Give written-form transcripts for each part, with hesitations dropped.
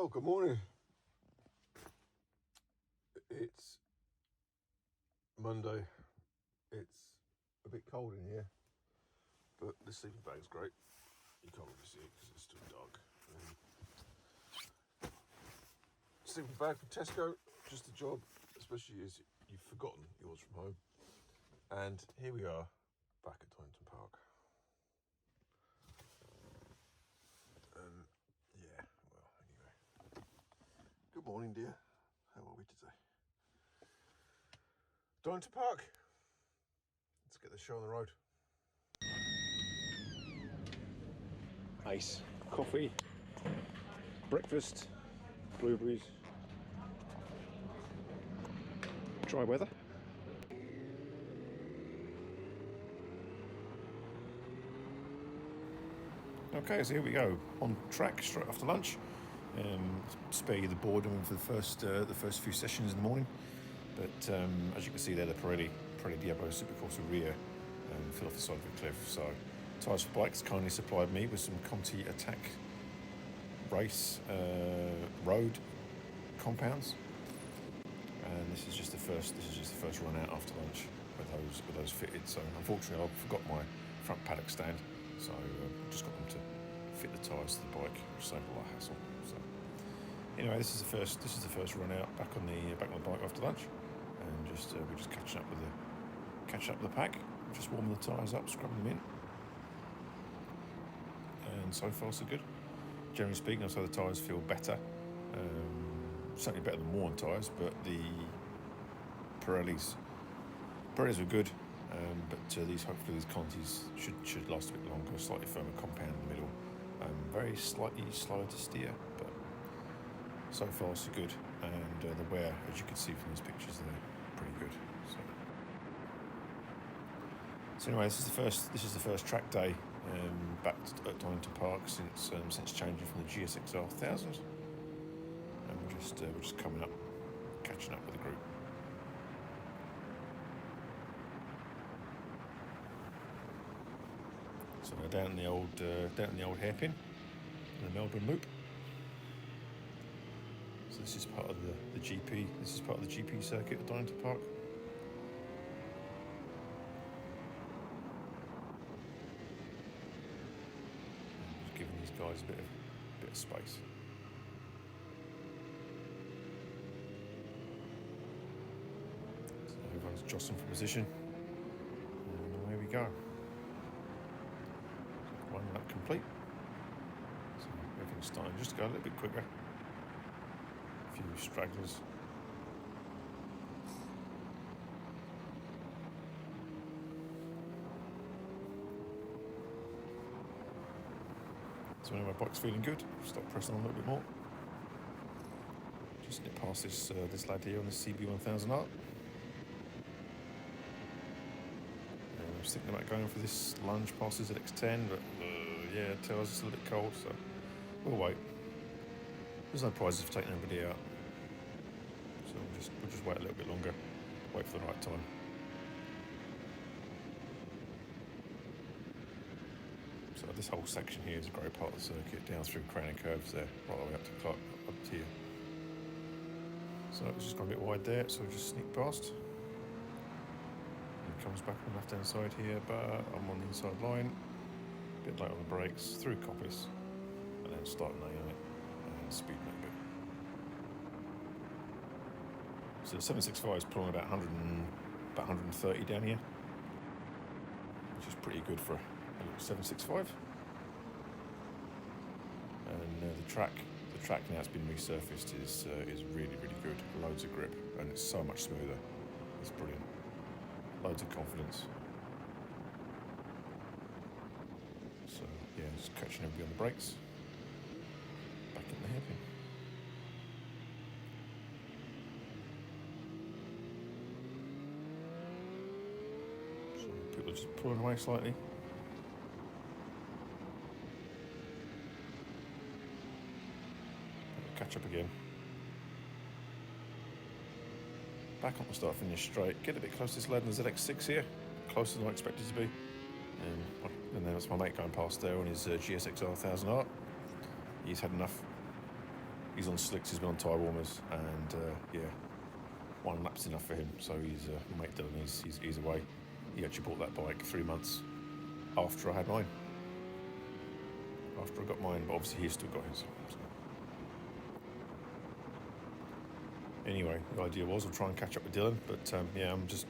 Well, good morning. It's Monday. It's a bit cold in here, but the sleeping bag's great. You can't really see it because it's still dark. Sleeping bag from Tesco, just a job, especially as you've forgotten yours from home. And here we are, back at Donington Park. Yeah, well, anyway. Good morning, dear. How are we today? Donington Park. Let's get the show on the road. Ice, coffee, breakfast, blueberries, dry weather. Okay, so here we go, on track straight after lunch. Spare you the boredom of the first few sessions in the morning, but as you can see there, the Pirelli Diablo Supercorsa rear fell off the side of a cliff. So Tyres for Bikes kindly supplied me with some Conti Attack race road compounds, and this is just the first run out after lunch with those fitted. So unfortunately, I forgot my front paddock stand, so just got them to fit the tyres to the bike, which saved a lot of hassle. So anyway, this is the first run out back on the bike after lunch, and we're just catching up with the pack, just warming the tyres up, scrubbing them in, and so far so good. Generally speaking, I'd say the tyres feel better, certainly better than worn tyres, but the Pirellis were good, but hopefully these Contis should last a bit longer, slightly firmer compound in the middle, very slightly slower to steer, but so far so good. And the wear, as you can see from these pictures, they're pretty good. So anyway, this is the first track day back at Donington Park since changing from the GSXR 1000, and we're just coming up, catching up with the group. So we're down in the old hairpin in the Melbourne Loop. So this is part of the GP. This is part of the GP circuit at Donington Park. Giving these guys a bit of space. So everyone's jostling for position, and away we go. One lap complete. So everything's starting just to go a little bit quicker. A few stragglers. So when my bike's feeling good, start pressing on a little bit more. Just get past this lad here on the CB1000R. And I was thinking about going for this lunge past his ZX10, but yeah, it tells us a little bit cold, so we'll wait. There's no prizes for taking anybody out, so we'll just wait a little bit longer, wait for the right time. So this whole section here is a great part of the circuit, down through craning curves there, right the way up to here. So it's just got a bit wide there, so we'll just sneak past. And it comes back on the left hand side here, but I'm on the inside line, a bit late on the brakes, through coppice, and then start nailing it and speeding it a bit. So the 765 is pulling about 130 down here, which is pretty good for a little 765. And the track now it's been resurfaced is really good. Loads of grip, and it's so much smoother. It's brilliant. Loads of confidence. So yeah, just catching everybody on the brakes. Back in the hairpin. So people are just pulling away slightly. Catch up again. Back on the start finish straight. Get a bit close to this lad in the ZX6 here. Closer than I expected to be. And then that's my mate going past there on his GSXR 1000R. He's had enough. He's on slicks, he's been on tyre warmers, and yeah, 1 lap's enough for him. So he's mate Dylan, he's away. He actually bought that bike 3 months after I had mine. After I got mine, but obviously he's still got his. So. Anyway, the idea was I'll try and catch up with Dylan, but yeah, I'm just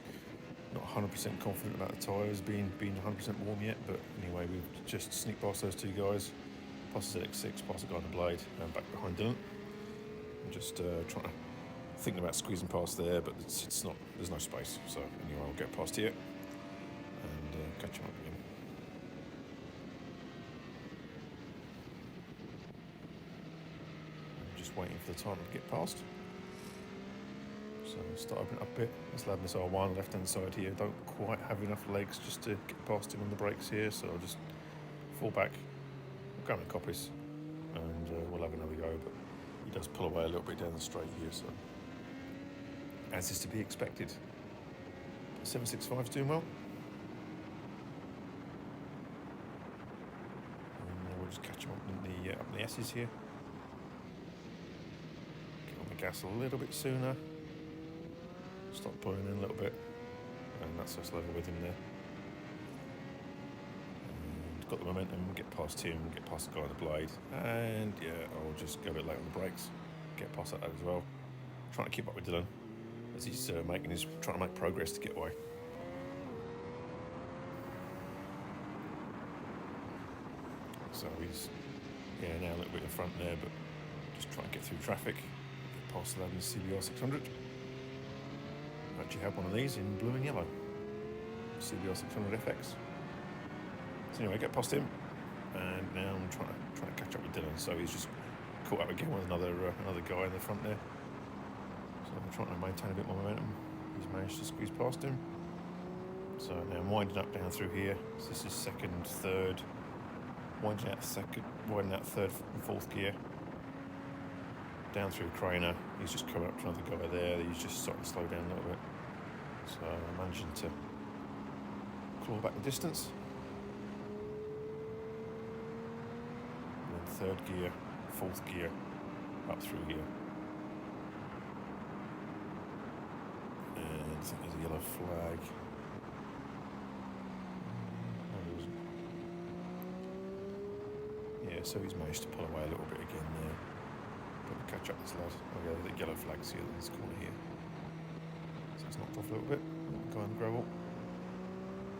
not 100% confident about the tyres being 100% warm yet. But anyway, we've just sneaked past those 2 guys, past the ZX6, past the guy on the blade, and back behind Dylan. I'm just trying to thinking about squeezing past there, but it's not. There's no space. So anyway, I'll get past here and catch him up again. I'm just waiting for the time to get past. So start opening up a bit. This lad in this R1 left hand side here, don't quite have enough legs just to get past him on the brakes here, so I'll just fall back, go in the copies, and we'll have another go. But he does pull away a little bit down the straight here, so as is to be expected. 765's doing well. And we'll just catch him up in the S's here. Get on the gas a little bit sooner. Stop pulling in a little bit, and that's us level with him there. And got the momentum, get past him, get past the guy on the blade, and yeah, I'll just go a bit late on the brakes, get past that as well. Trying to keep up with Dylan as he's trying to make progress to get away. So he's now a little bit in front there, but just trying to get through traffic, get past the lad in the CBR 600. I actually have one of these in blue and yellow, CBR 600 FX. So anyway, get past him, and now I'm trying to catch up with Dylan. So he's just caught up again with another guy in the front there. So I'm trying to maintain a bit more momentum. He's managed to squeeze past him. So now I'm winding up down through here. So this is second, third, winding out third and fourth gear. Down through Craner, he's just coming up to another guy there. He's just starting to slow down a little bit. So I'm managing to claw back the distance. And then third gear, fourth gear, up through here. And I think there's a yellow flag. No, there isn't. Yeah, so he's managed to pull away a little bit again there. Catch up this lad. Oh yeah, the yellow flag's here in this corner here. So it's knocked off a little bit. Go on the gravel.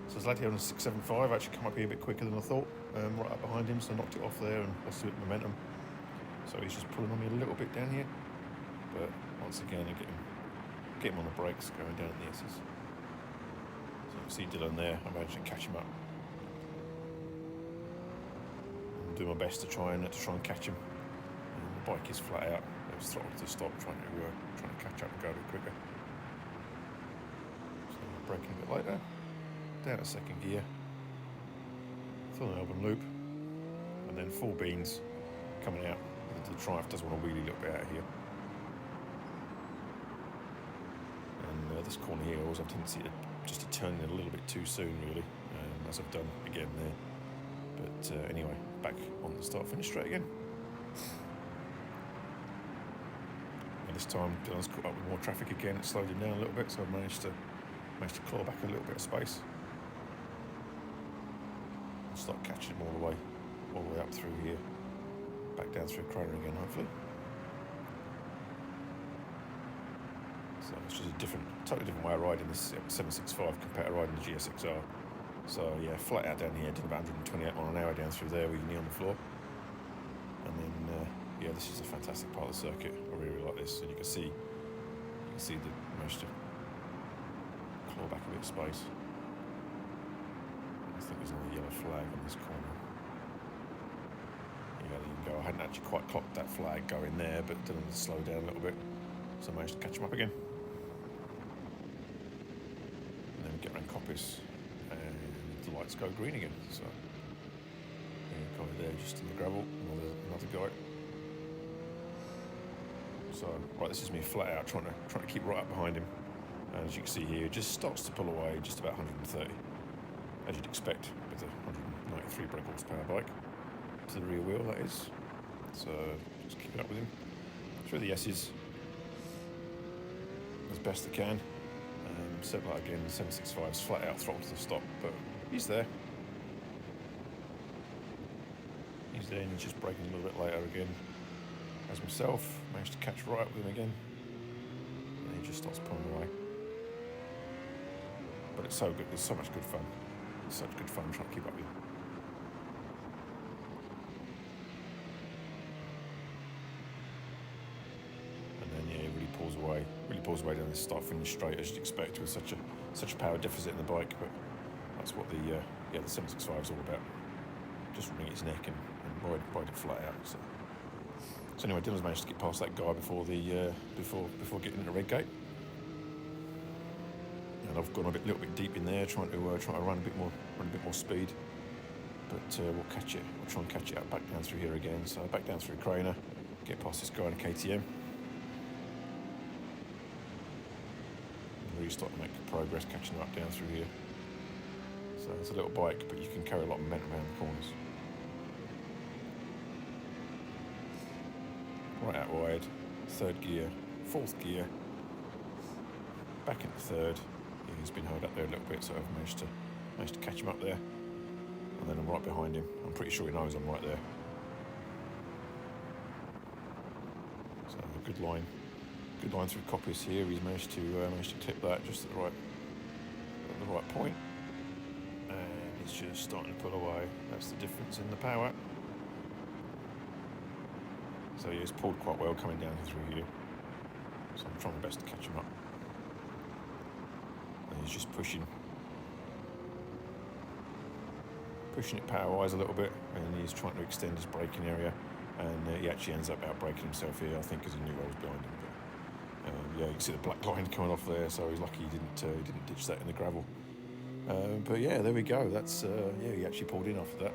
So this lad here on the 675 actually come up here a bit quicker than I thought. Right up behind him, so I knocked it off there and lost a bit of momentum. So he's just pulling on me a little bit down here. But once again, I get him on the brakes going down at the S's. So you can see Dylan there. I managed to catch him up. And do my best to try and catch him. The bike is flat out. I was throttled to stop, trying to catch up and go a bit quicker. So braking a bit later. Down to second gear. Full album loop, and then full beans coming out into the Triumph. Does want to wheelie a little bit out of here. And this corner here, I always have a tendency to turn in a little bit too soon, really, as I've done again there. But anyway, back on the start-finish straight again. This time Dylan's caught up with more traffic again. It slowed him down a little bit, so I've managed to claw back a little bit of space and start catching him all the way up through here, back down through Craner again, hopefully. So it's just a totally different way of riding this 765 compared to riding the GSXR. So yeah, flat out down here, doing about 128 miles an hour down through there with your knee on the floor, and then. Yeah, this is a fantastic part of the circuit. I really like this, and you can see the managed to claw back a bit of space. I think there's another yellow flag on this corner. Yeah, there you can go. I hadn't actually quite clocked that flag going there, but Dylan slowed down a little bit, so I managed to catch him up again. And then we get around Coppice, and the lights go green again. So yeah, guy there just in the gravel, another guy. So, right, this is me flat out trying to keep right up behind him. And as you can see here, it just starts to pull away just about 130, as you'd expect with a 193 brake horsepower bike. To the rear wheel, that is. So, just keep it up with him. through the S's as best I can. So like again, the 765's flat out throttle to the stop, but he's there. He's there, and he's just braking a little bit later again. As myself, managed to catch right up with him again, and he just starts pulling away. But it's so good. It's so much good fun. It's such good fun trying to keep up with him. Really pulls away down this start finish straight, as you'd expect with such a power deficit in the bike. But that's what the 765 is all about. Just wring its neck and ride it flat out. So anyway, Dylan's managed to get past that guy before getting into Red Gate, and I've gone a little bit deep in there, trying to run a bit more speed. But we'll catch it. We'll try and catch it up back down through here again. So back down through Craner, get past this guy in a KTM. Really starting to make progress catching up down through here. So it's a little bike, but you can carry a lot of momentum around the corners. Right out wide, third gear, fourth gear, back into third. He's been held up there a little bit, so I've managed to catch him up there. And then I'm right behind him. I'm pretty sure he knows I'm right there. So a good line through Coppice here. He's managed to clip that just at the right point, and he's just starting to pull away. That's the difference in the power. So he's pulled quite well coming down through here. So I'm trying my best to catch him up. And he's just pushing it power-wise a little bit, and he's trying to extend his braking area, and he actually ends up out-braking himself here, I think, because he knew I was behind him. But, you can see the black line coming off there, so he's lucky he didn't ditch that in the gravel. But yeah, there we go. That's he actually pulled in after that,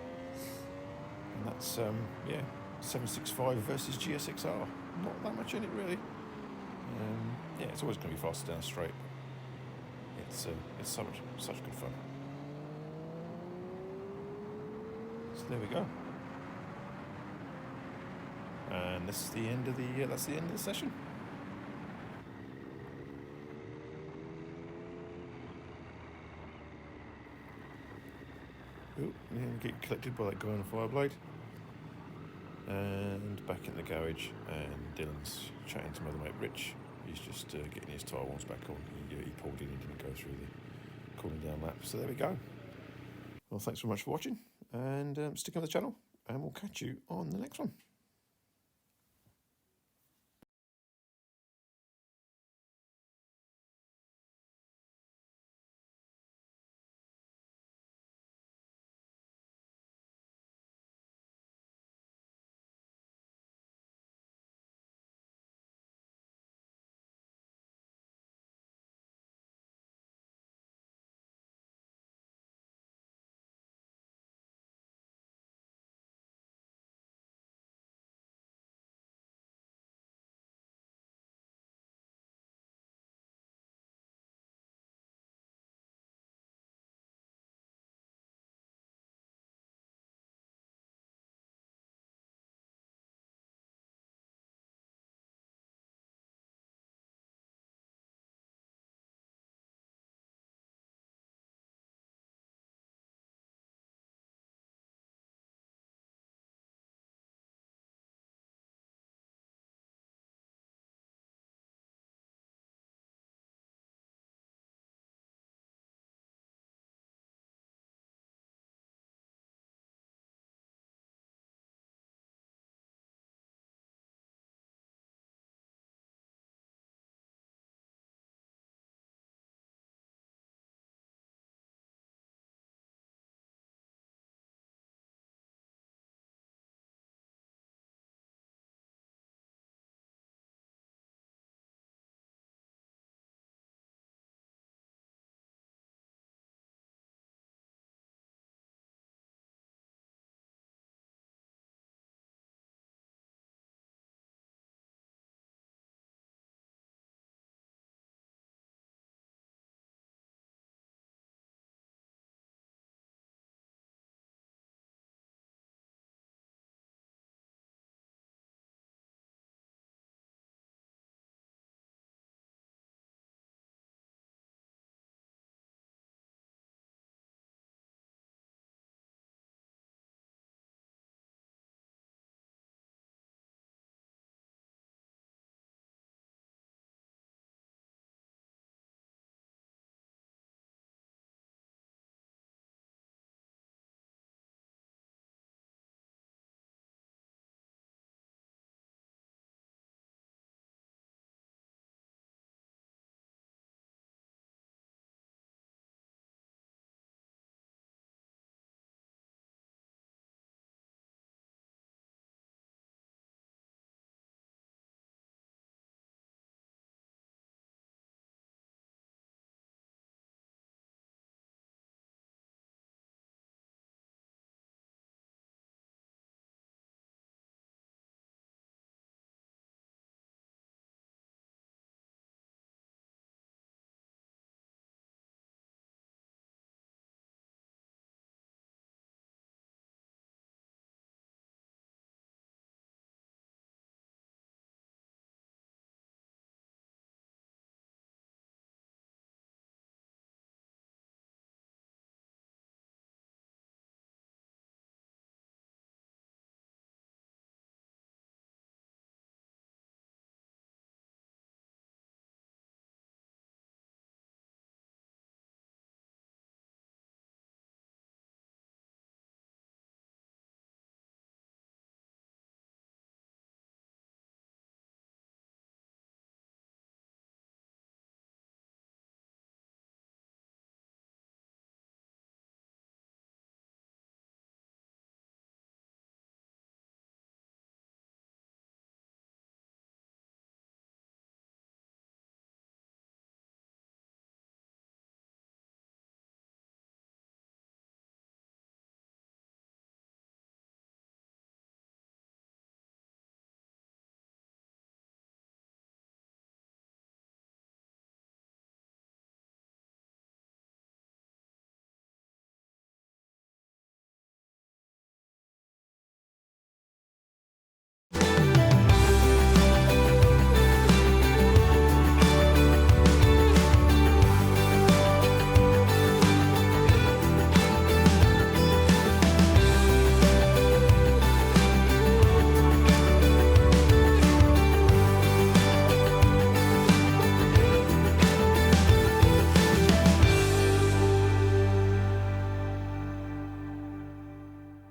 and that's 765 versus GSXR. Not that much in it really. It's always going to be faster down straight. It's such good fun. So there we go. And this is the end of the session. Oh, and get collected by that guy on the Fireblade. And back in the garage, and Dylan's chatting to my other mate Rich. He's just getting his tyre walls back on. He pulled in, he didn't go through the cooling down lap. So there we go. Well, thanks very much for watching, and stick on the channel, and we'll catch you on the next one.